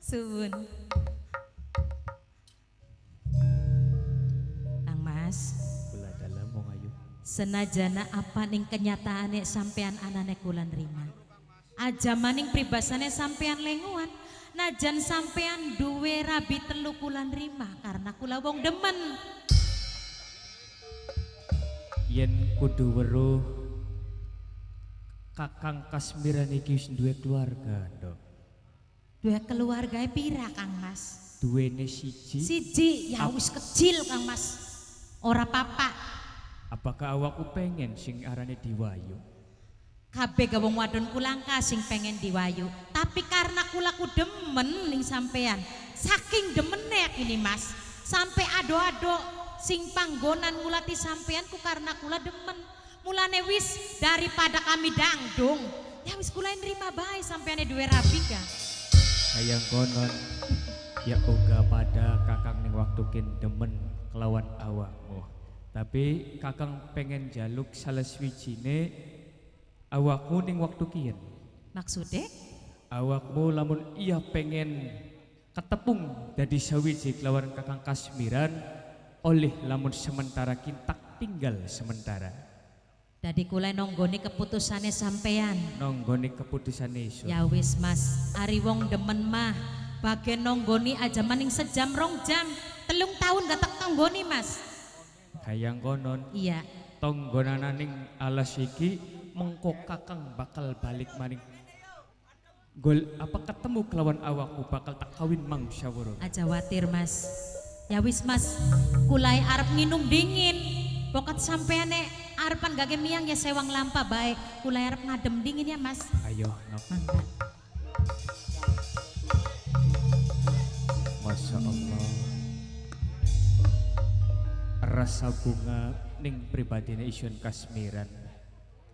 Suwun. Kang Mas. Kula dalam wong ayu. Senajana apa ning kenyataane sampean anane kula nrima. Aja maning pribasane sampean lenguan. Najan sampean duwe rabi telu kula nrima karena kula wong demen. Yen kudu weruh Kakang Kasmiran iki wis duwe keluarga, Nduk. Duwe keluargae pira Kang Mas? Duwene siji. Siji ya wis kecil Kang Mas. Ora papa. Apakah awakku pengen sing arane Diwayu? Kabeh gawong wadon kulangka sing pengen diwayu. Tapi karena kulaku demen ning sampean. Saking demene ini Mas. Sampai ado-ado sing panggonan ngulati sampeanku karena kula demen. Mulane wis daripada kami dangdung. Ya wis kula nrima bae sampeane duwe rabi ga. Hayang konon ya uga pada kakang ning waktu kin demen kelawan awakmu. Tapi kakang pengen jaluk salah swijine awakmu ning waktu kiyen. Maksude? Awakmu lamun iya pengen ketepung dadi sawiji kelawan kakang Kasmiran oleh lamun sementara kintak tinggal sementara. Dadi kula nonggone keputusane sampean. Nonggone keputusane iso. Ya wis Mas, ari wong demen mah bagian nonggoni aja maning sejam rong jam 3 tahun gak tak tonggoni Mas. Hayang konon Iya. tonggonana ning alas iki mengko kakang bakal balik maning gol apa ketemu kelawan awakmu bakal tak kawin mang syawara. Aja watir Mas. Ya wis Mas, kulai arep nginum dingin. Pokat sampeane arepan gage miang ya sewang lampa baik. Kulai arep ngadem dingin ya Mas. Ayo nok. Mangga. Masya Allah. Rasa bunga ning pribadine Isun Kasmiran.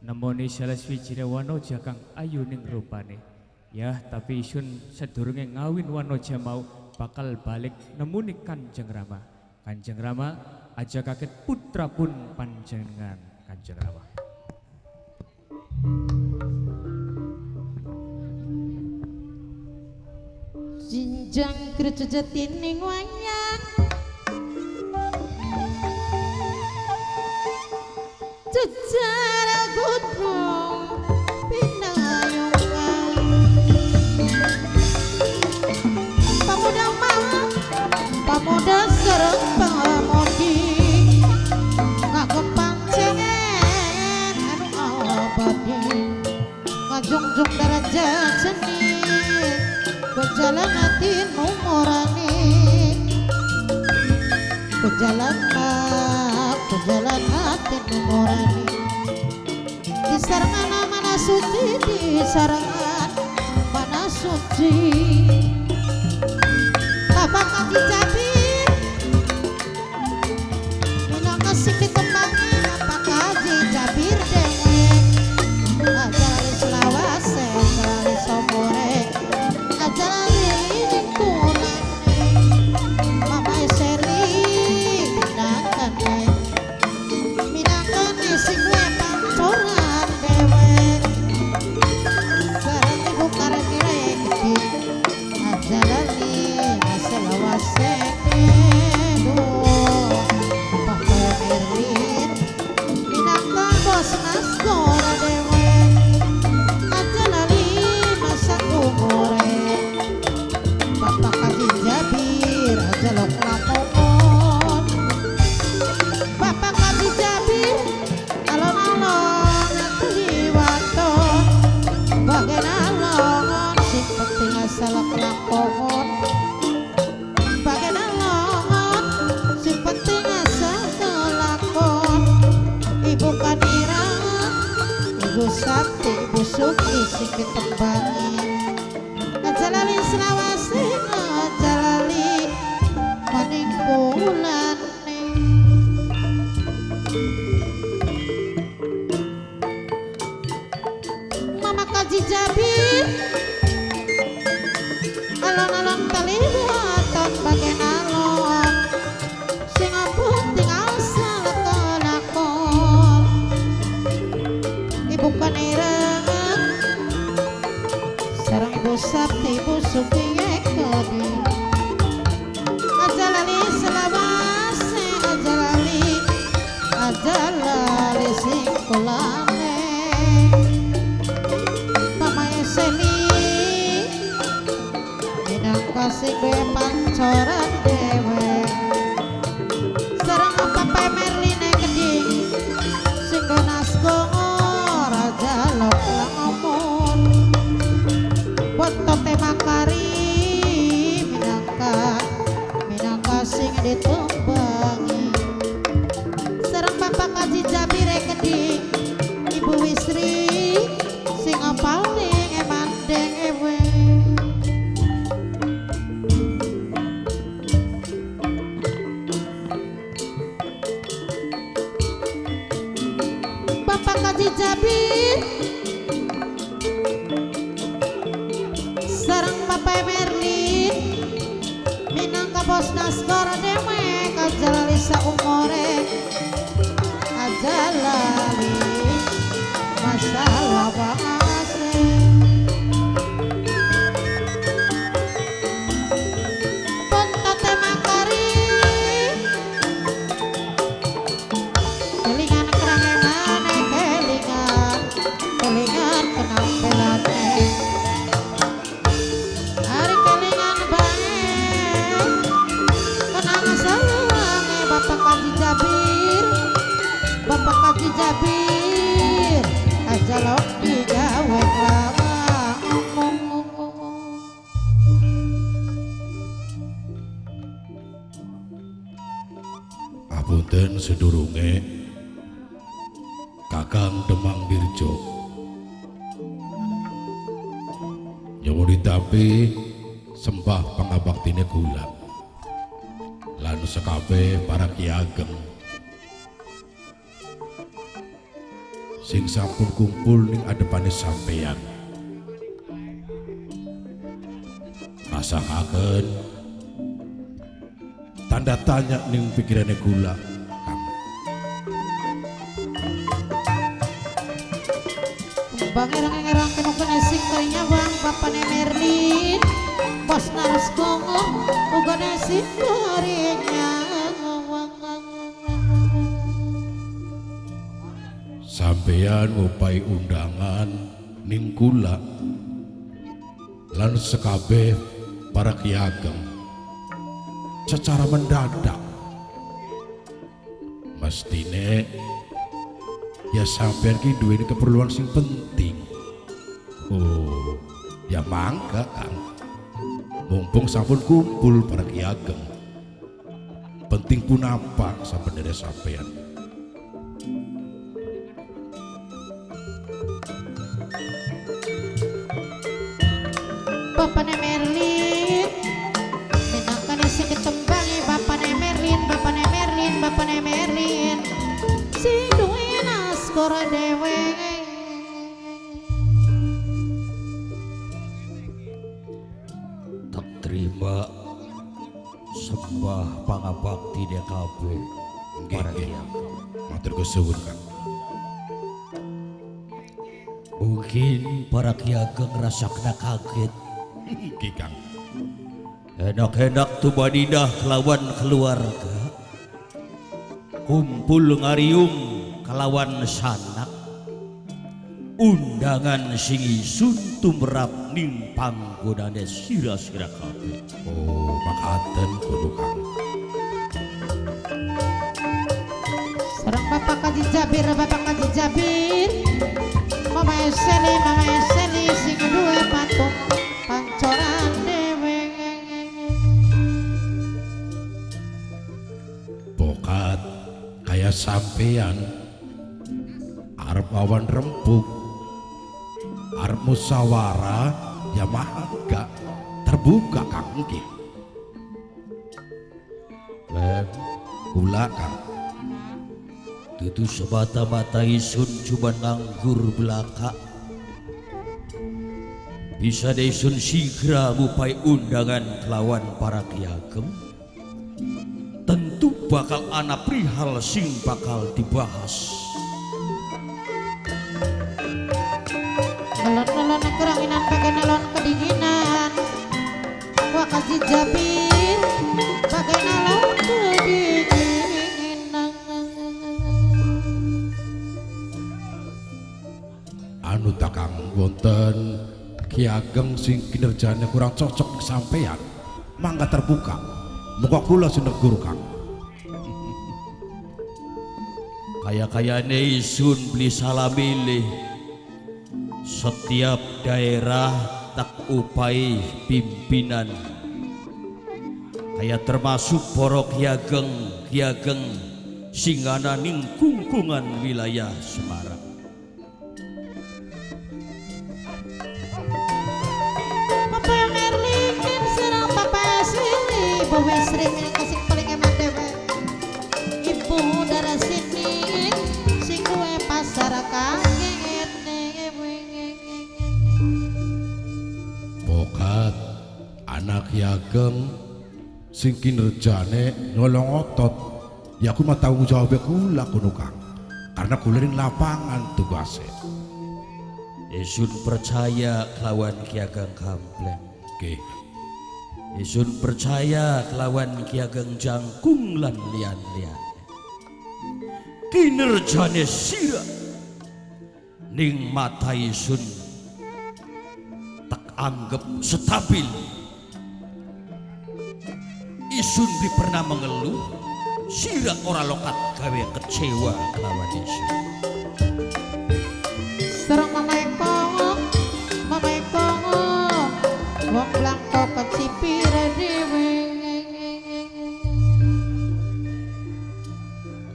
Nemoni salah swijine wanoja kang ayu ning rupane. Ya, tapi Isun sedurunge ngawin wanoja mau bakal balik nemuni Kanjeng Rama. Kanjeng Rama aja kaget putra pun panjenengan Kanjeng Rama. Jinjang kerjetining ning wayang jejar gunung pinayungan pamuda mah pamuda sareng pamodi ngagem pancengen anu abadi ngajungjung darajat seni berjalan hati numurani berjalan hati numurani di sarangan mana suci di sarangan mana suci apakah dijabir minang kasih ditembangan apakah dijabir dewe ajali selawase ajali somore ajali lingkungan mama seri minangkan sing we pancoran dewe sareng ibu karetire gede ajalani selawase pakai mirin minangkan bos nasgora dewe ajalani masa umure bapak kaji jabir ajalok lamongan bapak kaji jabir alon-alon aku liwaton bagian alon sing penting asal kelakon bagian alon sing penting asal kelakon ibu kadira ibu sakti ibu suki sing ditembangi ngajalali selawase ngajalali maning bulan mama kaji jabir alon-alon tali waton bagian alon sing ampun tinggal salah kelakon ibu kanireng kulane pamae seli minang kasih gue pancoran dewe sareng papai merline keding sing nasko raja lok lamun botote makari minangka sing ditumbangi sareng bapak kaji jabire keding ibu wisri sing paling emandeng ewe bapak kaji jabir sareng bapak Merlin minangka bos naskor dewe kajalalisa umore kajalali masalah bahasa pontate makari kelingan kerangengane kelingan penampilane hari kelingan bae kenang sawange bapak kaji jabir bapak kaji jabir aja lok digawe Apunten sedurunge Kakang Demang Dirjo nyuwun tapi sembah pangabaktine kula lan sekabeh para Ki Ageng sing sampun kumpul ning adepane sampeyan rasakaken tanda tanya ning pikirane kula Kang. Bang erang-erang kenukene sing karinya bang bapane Merlin bos narus kongo ugane sing karinya sampeyan ngupai undangan ning kula lan sekabeh para Ki Ageng secara mendadak mestine ya sampeyan ki duweni keperluan sing penting. Oh ya mangga Kang mumpung sampun kumpul para Ki Ageng penting pun apa saben dari sampeyan. bapane Merlin minangkane sing ditembangi bapane Merlin bapane Merlin sing duwe naskor dewe tak terima sembah pangabakti DKB para Kiai. Matur kesuwun Kang. Mungkin para Ki Ageng rasakna kaget Ki Kang. enak-enak tubadinah kelawan keluarga kumpul ngariung kelawan sanak undangan sing isun tumrap ning panggonane sira-sira kabeh. Oh makaten kudu Kang. sareng bapak kaji jabir mama eseli sing duwe patung pancoran dewe Pokat kaya sampean arep awan rempuk arep musyawarah ya mangga terbuka Kang nggih. Kula Kang Tutu semata-mata isun cuma nganggur belaka. Bisa isun sigra ngupai undangan kelawan para Ki Ageng. Tentu bakal ana prihal sing bakal dibahas. nelon-nelon keranginan pakai nelon kedinginan wah kaji jabir pakai nelon kedinginan wonten Ki Ageng sing kinerjanya kurang cocok sampean, mangga terbuka. Muka kula sinegur Kang. Kaya-kayane isun beli salah milih. Setiap daerah tak upai pimpinan. Kaya termasuk poro Kiageng singana ning kungkungan wilayah Semarang. Papa yang Merlin serang papa sini bawa sering kasih paling emak dewe. Ibu darah sini sing kue pasar kaget. Bokat anak Ki Ageng sing kinerjane nolong otot. Ya aku mah tanggung jawab kula kono Kang. Karena kula ning lapangan tugasnya. Isun percaya kelawan Ki Ageng Kampleng. Oke. Isun percaya kelawan Ki Ageng Jangkung lan lian-lian. Kinerjane sira ning mata isun tak anggap stabil. Isun di pernah mengeluh, sira ora lokat gawe kecewa kelawan isun. Serang mamekong, wong blanko kecipir dewe.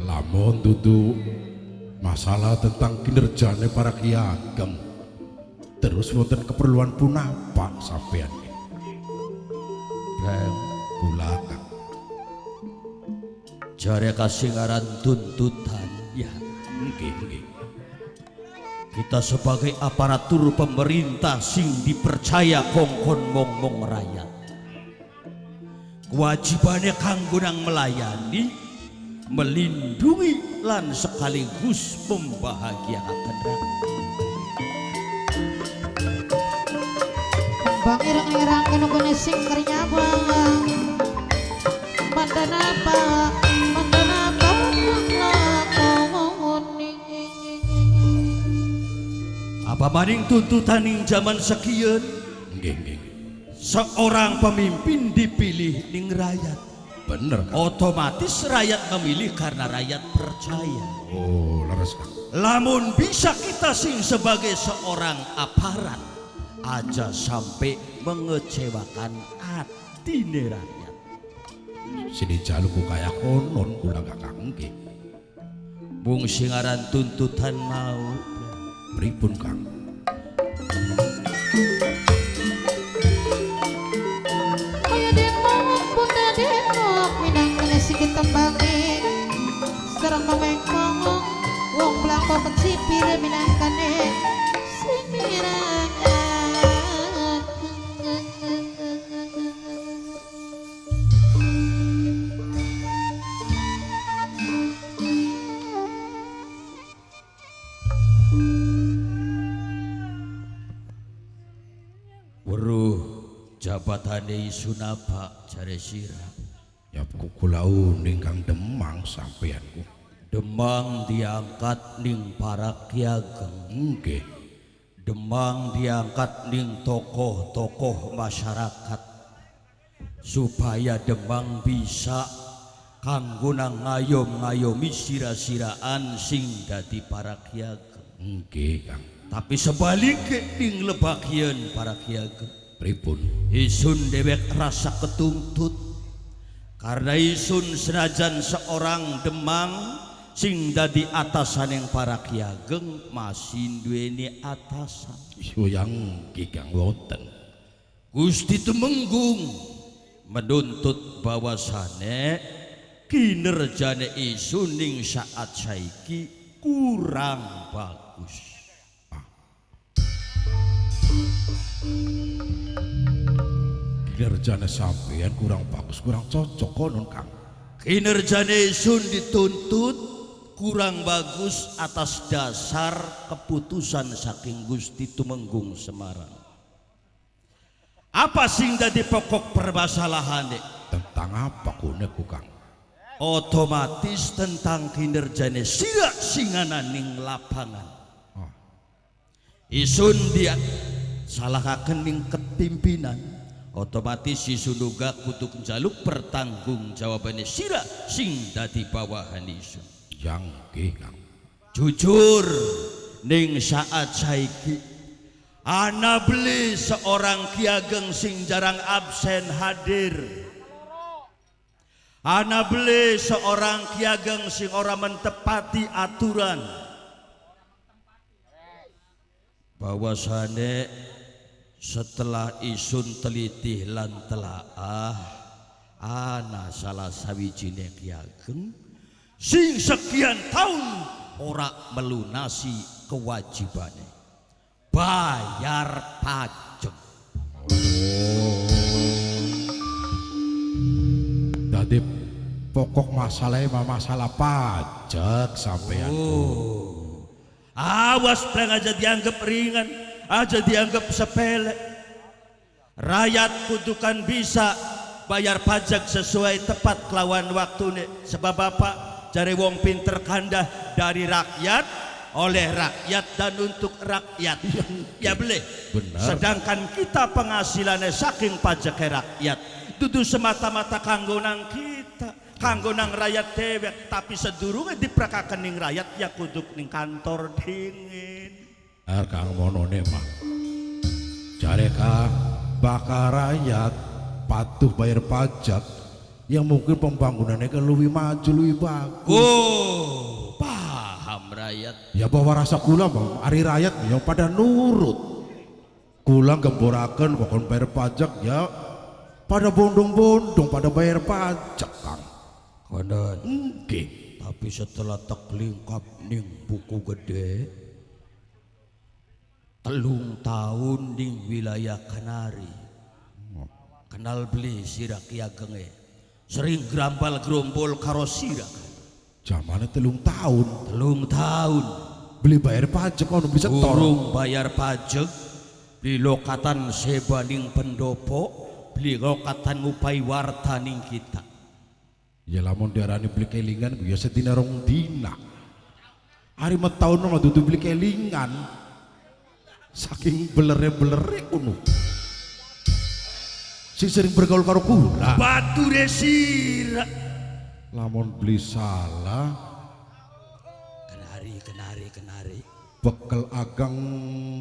Lamun dudu masalah tentang kinerjane para Ki Ageng, terus wonten keperluan punapa sampean? Dan Kula Kang. jare kasingaran tuntutan ya. Nggih. Kita sebagai aparatur pemerintah sing dipercaya kongkon mong rakyat. Kewajibannya kanggo nang melayani, melindungi lan sekaligus membahagiakan rakyat. Bang irang-irang kena bene sing kernya bang. Mandana apa Apa maning tuntutan ning zaman sekian? Nggih. Seorang pemimpin dipilih ning rakyat. Bener Kang. Otomatis rakyat memilih karena rakyat percaya. Oh, leres Kang. Lamun bisa kita sing sebagai seorang aparat aja sampai mengecewakan hati rakyat. Sini jaluk kaya konon kula Kang nggih. Bung singaran tuntutan mau Pripun Kang? kaya demok bunda demok minang nasi ketembangi. Serang mamekong wong blanko kecipir minangkane sing mirang. weruh jabatane isun apa jare sira. Ya kula uning Kang Demang sampeanku. Demang diangkat ning para Ki Ageng. Nggih. Demang diangkat ning tokoh-tokoh masyarakat supaya Demang bisa kanggo nang ngayom-ngayomi sira-siraan sing dadi para Ki Ageng. Nggih Kang. Tapi sebaliknya ning lebagieun para Ki Ageng, Pripun? isun dewek rasa ketuntut karena isun senajan seorang Demang sing dadi atasan yang para Ki Ageng masih duweni atasan. Yang nggih Kang wonten. Gusti Tumenggung menuntut bahwasane kinerjane isun ning saat saiki kurang bagus. Kinerjane sampean kurang bagus, kurang cocok konon Kang. Kinerjane isun dituntut kurang bagus atas dasar keputusan saking Gusti Tumenggung Semarang. Apa sing dadi pokok permasalahane? Tentang apa kuneku Kang? Otomatis tentang kinerjane sira singana ning lapangan. isun dia salah kening kepimpinan otomatis isun uga kutuk jaluk pertanggung jawabannya sira sing dadi bawahan isun yang Kang jujur ning saat saiki ana beli seorang Ki Ageng sing jarang absen hadir. Ana beli seorang Ki Ageng sing ora mentepati aturan. Bahwasane setelah isun teliti lan telaah ana salah sawijine Ki Ageng sing sekian tahun ora melunasi kewajibane bayar pajak. Dadi pokok masalahnya masalah pajak sampean. Awas perang aja dianggap ringan, aja dianggap sepele. Rakyat kudukan bisa bayar pajak sesuai tepat kelawan waktu sebab bapak cari wong pinter kandah dari rakyat oleh rakyat dan untuk rakyat. Ya boleh. Benar. Sedangkan kita penghasilannya saking pajak rakyat dudu semata-mata kanggo nang kita, kanggo nang rakyat dewek, tapi sedurunge diprakaken ning rakyat ya kuduk ning kantor dingin. Kang monone mah jare ka bakal rakyat patuh bayar pajak yang mungkin pembangunannya kan lebih maju lebih bagus. Oh, paham rakyat. Ya bawa rasa kula bang, hari rakyat yang pada nurut. Kula gemboraken pokon bayar pajak ya pada bondong-bondong pada bayar pajak Kang. Konon. Nggih. Tapi setelah tak lingkap ning buku gede 3 tahun ning wilayah Kanari kenal beli sira Ki Ageng sering grambal gerombol karo sira Zamane 3 tahun 3 tahun beli bayar pajak ono bisa tor. urung bayar pajak beli lokatan sebaning pendopo beli lokatan ngupai warta ning kita. Ya lamun diarani beli kelingan biasa dina rong dina. Hari tahun mah dudu beli kelingan. Saking belere-belere kuno. Sing sering bergaul karo kula. Batu resira. Lamun beli salah Kenari. bekel agang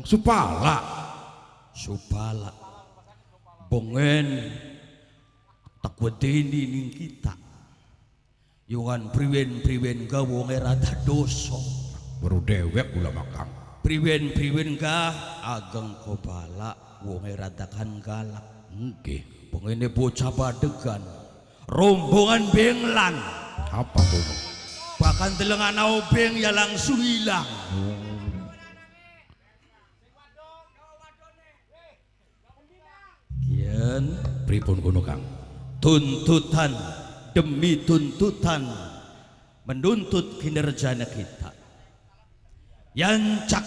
supala. Supala. Bongen takwedeni ning kita. Yuan priwen gawonge rada dosa. Baru dewek kula makang. Priwen gah ageng kobala wonge rada kan galak. Nggih. Pengene bocah badegan. Rombongan benglan. Apa tuh? Bahkan telengan obeng ya langsung hilang. Kian Pripun kuno Kang? tuntutan demi tuntutan menuntut kinerjana kita. Yancak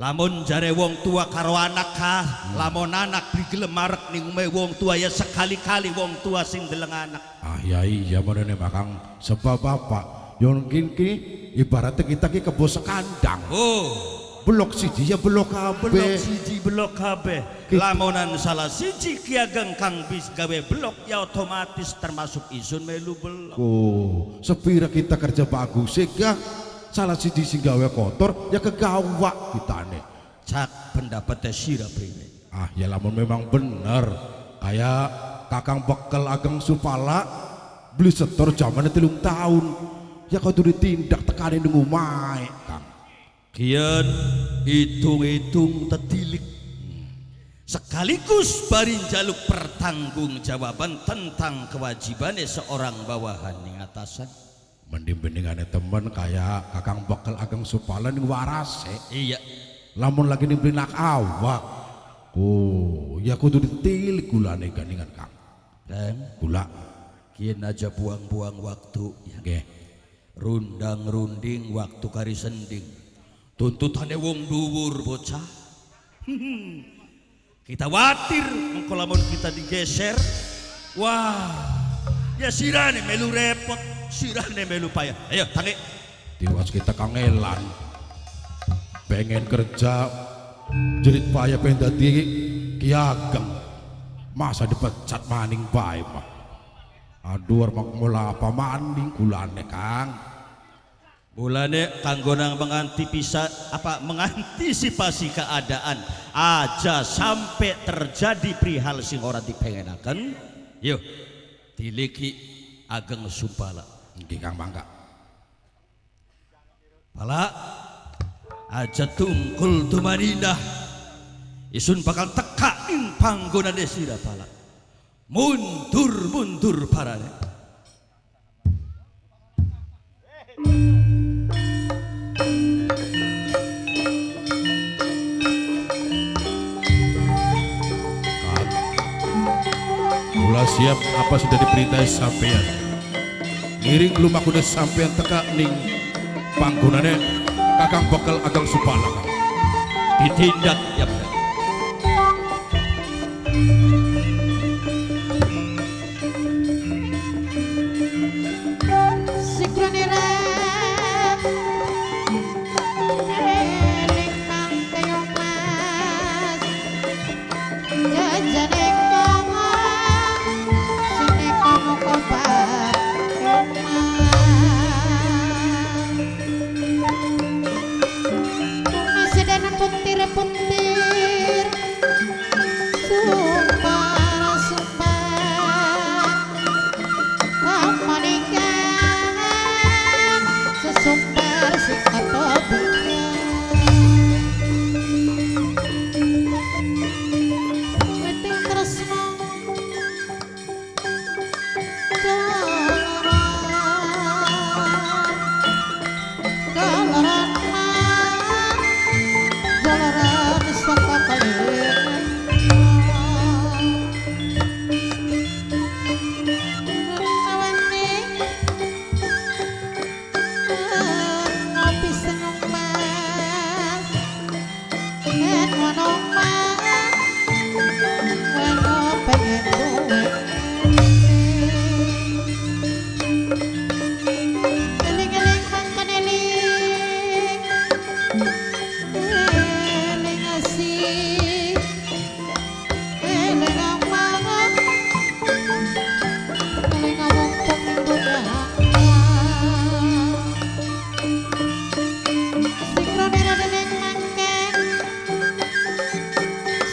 lamun jare wong tua karo anak kah, lamun anak digelem marek ning omahe wong tua ya sekali-kali wong tua sing deleng anak. Ah ya iya menene makang sebab bapak yon kini ibaratnya kita ki kebo sekandang. Oh, Blok siji ya blok kabeh. blok siji blok kabeh. Lamunan salah siji Ki Ageng kang bis gawe blok ya otomatis termasuk isun melu blok. Oh, sepira kita kerja bagus ya salah siji sing gawe kotor ya kegawak kitane. Cak pendapatnya sira priwe. Ah ya lamun memang bener kayak kakang bekel ageng supala beli setor zamannya 3 tahun ya kudu ditindak tekanin nang omahe Kang. Kian hitung-hitung tetilik sekaligus bari jaluk pertanggungjawaban tentang kewajibannya seorang bawahan ning atasan. Mending-mendingane temen kayak kakang bekel ageng supala ning warase. Iya. Lamun lagi dibeli nak awak. Oh, ya kudu ditilik gulane gandingan Kang. Dan Gula. kian aja buang-buang waktu ya. Nggih. Rundang-runding waktu kari sending. Tuntutannya wong dhuwur bocah. Kita watir mengko lamun kita digeser. Wah, ya sirane melu repot, sirane melu payah. Ayo tangi. Tiwas kita kangelan. pengen kerja jerit payah pengen dadi Ki Ageng masa dipecat maning bae mah. Aduh arep mula apa maning kulane Kang. Mulane kanggo nang mengantisipasi keadaan aja sampai terjadi perihal sing ora dipengenaken. Yuk tiliki Ageng Sumpala. Nggih Kang mangga. Pala aja tungkul tumanindah isun bakal teka ing panggonan sira pala. Mundur parane. Mula siap apa sudah diperintah sampean. Ngiring lumaku deh sampean teka ning panggonane Kakang Bakal Ageng Sumpala. Ditindak ya bener. Sikronira eling nang kayong mas jajane kamu sini kamu kobar masih ada puntir-puntir sumpah sesumbar sing katobinya weting tresno jalaran saka kalingan ngopi seneng mas en wanong mas wano pengen duwe eling-eling mangkan eling asih eling amangan eling ngomong dunya Sikronira dening mangken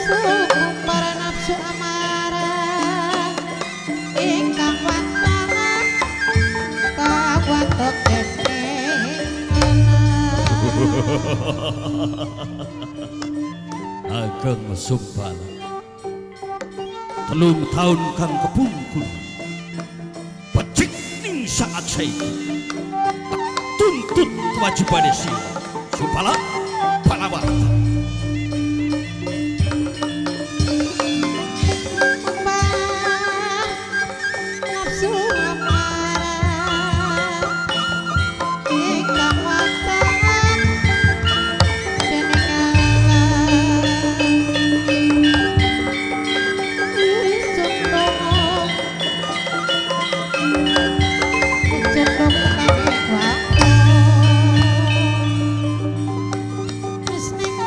suku para nafsu amarah ingkang wantangan kawantok Ageng Sumpala 3 tahun kang kepungkur becik ning saat saiki tak tuntut kewajibane sira Sumpala Palawarta. nafsu amarah ingkang wantangan dening Wisnung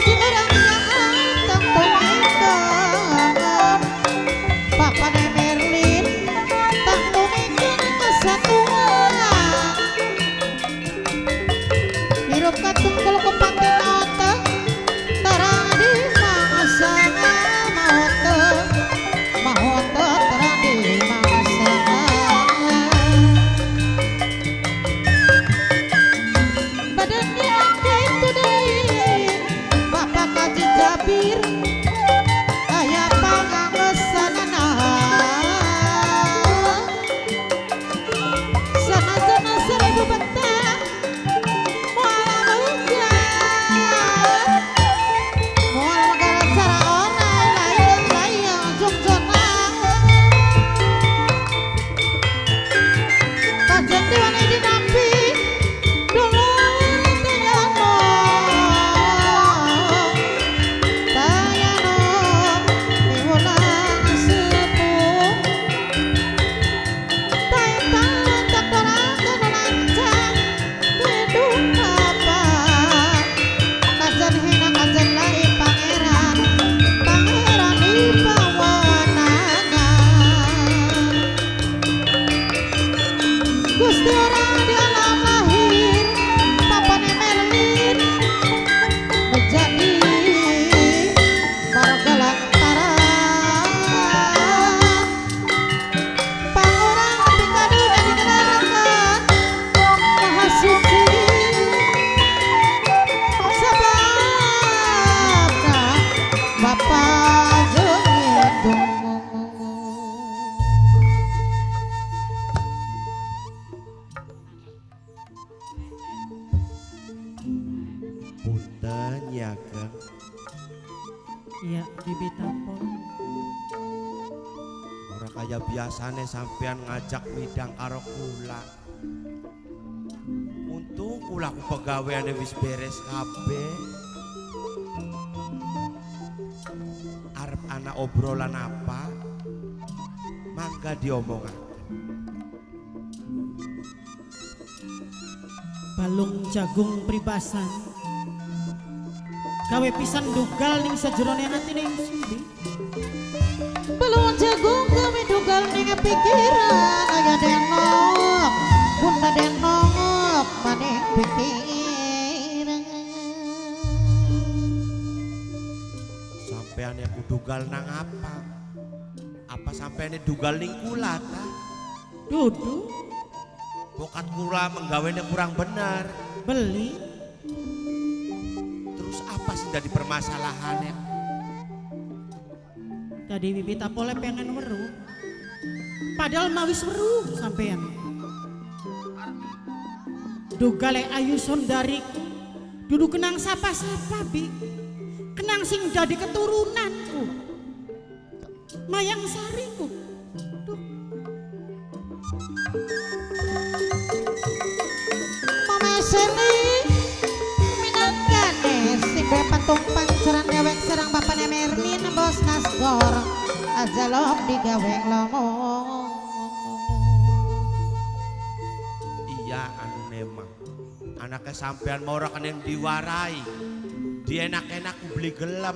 sing orang nyanteng tumikan Bapane Merlin tak tumikan kesatuan hirup katungkul kupati nota teradi mangasanga mahoto teradi mangasanga badannya gitu deh Bapak Kaji Jabir ayah pangangesanana sana-sana seribu betah mual hujan mual megara cara onai layang-layang jungjonang kajen diwani dinampi dulu tayano diulang sepuh tayang tak dorang lancang hidung apa kajen hina kajen lai pangeran di bawanana Gusti orang di alam lahir Bapane Merlin menjadi warga lantaran pangurang pikadu dikenalkan maha suci sababna Bapak Jengedung Punten ya Kang. iya Bibi Tapol Ora kaya biasane sampean ngajak midang karo kula. Untung kula ku pegaweane wis beres kabeh. Arep ana obrolan apa? Mangga diomongan. balung jagung pribasan gawe pisan dugal ning sajroning atine Sudi balung jagung gawe dugal ning pikiran aya denok bunda denok maneh pikiran Sampean aku dugal nang apa? Apa sampean dugal ning kula ta? dudu Bokat kula menggawene kurang bener. beli Terus apa sih jadi permasalahannya? tadi Bibi Tapole pengen weruh padahal mawis weruh sampean dugale ayu sondariku dudu kenang sapa-sapa Bi kenang sing dadi keturunanku mayang sariku duh Mameseni minangkane sing patung panceran dewek serang Bapane Merlin bos Nasgor aja lom digawe lomong Iya anu nemang. Anaknya sampean mau ora kena diwarai. Dia enak-enak beli gelem.